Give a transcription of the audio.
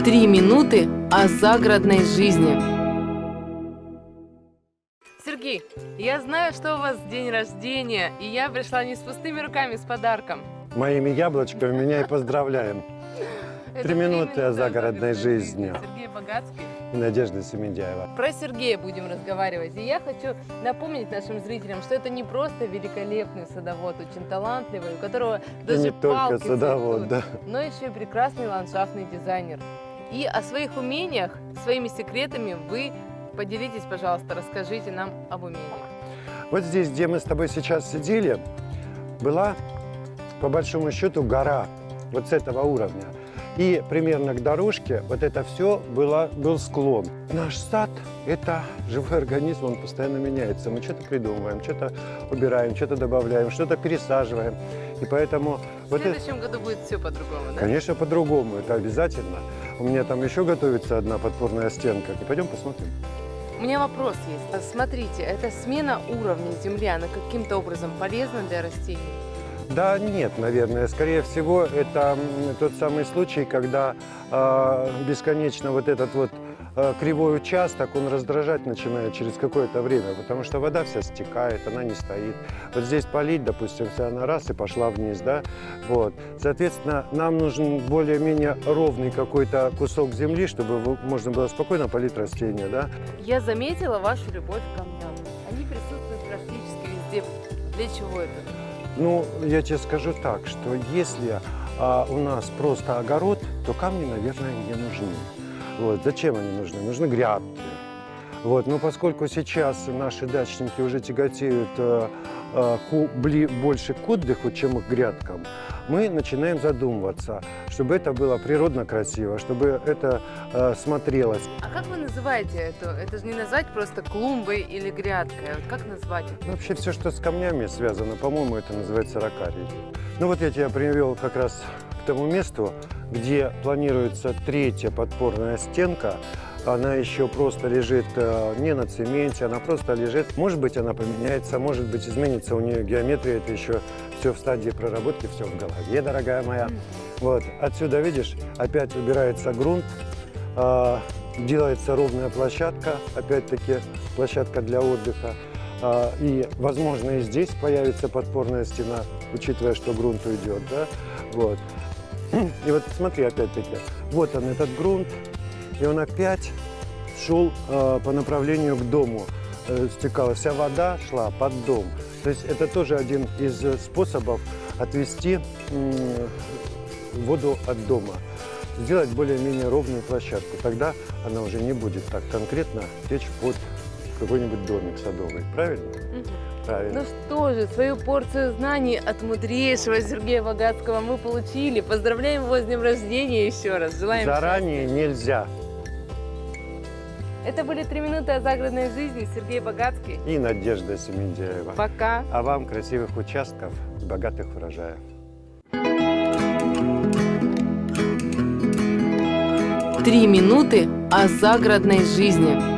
3 минуты о загородной жизни. Сергей, я знаю, что у вас день рождения, и я пришла не с пустыми руками, с подарком. Моими яблочками меня и поздравляем. 3 минуты о загородной жизни. Сергей Богатский И Надежда Семендяева. Про Сергея будем разговаривать. И я хочу напомнить нашим зрителям, что это не просто великолепный садовод, очень талантливый, у которого даже не только палки садовод, цветут, да. но еще и прекрасный ландшафтный дизайнер. И о своих умениях, своими секретами вы поделитесь, пожалуйста, расскажите нам об умениях. Вот здесь, где мы с тобой сейчас сидели, была, по большому счету, гора вот с этого уровня. И примерно к дорожке вот это все был склон. Наш сад – это живой организм, он постоянно меняется. Мы что-то придумываем, что-то убираем, что-то добавляем, что-то пересаживаем. И поэтому… В следующем году будет все по-другому, да? Конечно, по-другому, это обязательно. У меня там еще готовится одна подпорная стенка. И пойдем посмотрим. У меня вопрос есть. Смотрите, эта смена уровня земли, она каким-то образом полезна для растений? Да нет, наверное. Скорее всего, это тот самый случай, когда бесконечно вот этот вот кривой участок, он раздражать начинает через какое-то время, потому что вода вся стекает, она не стоит. Вот здесь полить, допустим, вся она раз и пошла вниз, да? Вот. Соответственно, нам нужен более-менее ровный какой-то кусок земли, чтобы можно было спокойно полить растения, да? Я заметила вашу любовь к камням. Они присутствуют практически везде. Для чего это? Ну, я тебе скажу так, что если у нас просто огород, то камни, наверное, не нужны. Вот. Зачем они нужны? Нужны грядки. Вот. Но поскольку сейчас наши дачники уже тяготеют больше к отдыху, чем к грядкам, мы начинаем задумываться, чтобы это было природно красиво, чтобы это смотрелось. А как вы называете это? Это же не назвать просто клумбой или грядкой. А вот как назвать это? Вообще все, что с камнями связано, по-моему, это называется ракарий. Ну вот я тебя привел как раз к тому месту, где планируется 3-я подпорная стенка. Она еще просто лежит не на цементе, она просто лежит. Может быть, она поменяется, может быть, изменится у нее геометрия. Это еще все в стадии проработки, все в голове, дорогая моя. Вот. Отсюда, видишь, опять убирается грунт, делается ровная площадка, опять-таки площадка для отдыха. И, возможно, и здесь появится подпорная стена, учитывая, что грунт уйдет, да? Вот. И вот смотри, опять-таки, вот он, этот грунт, и он опять шел по направлению к дому. Стекала вся вода, шла под дом. То есть это тоже один из способов отвести воду от дома. Сделать более-менее ровную площадку. Тогда она уже не будет так конкретно течь под какой-нибудь домик садовый. Правильно? Правильно. Ну что же, свою порцию знаний от мудрейшего Сергея Богатского мы получили. Поздравляем его с днем рождения еще раз. Желаем Заранее счастья. нельзя. Это были 3 минуты о загородной жизни. Сергей Богатский. И Надежда Семендяева. Пока. А вам красивых участков и богатых урожаев. 3 минуты о загородной жизни.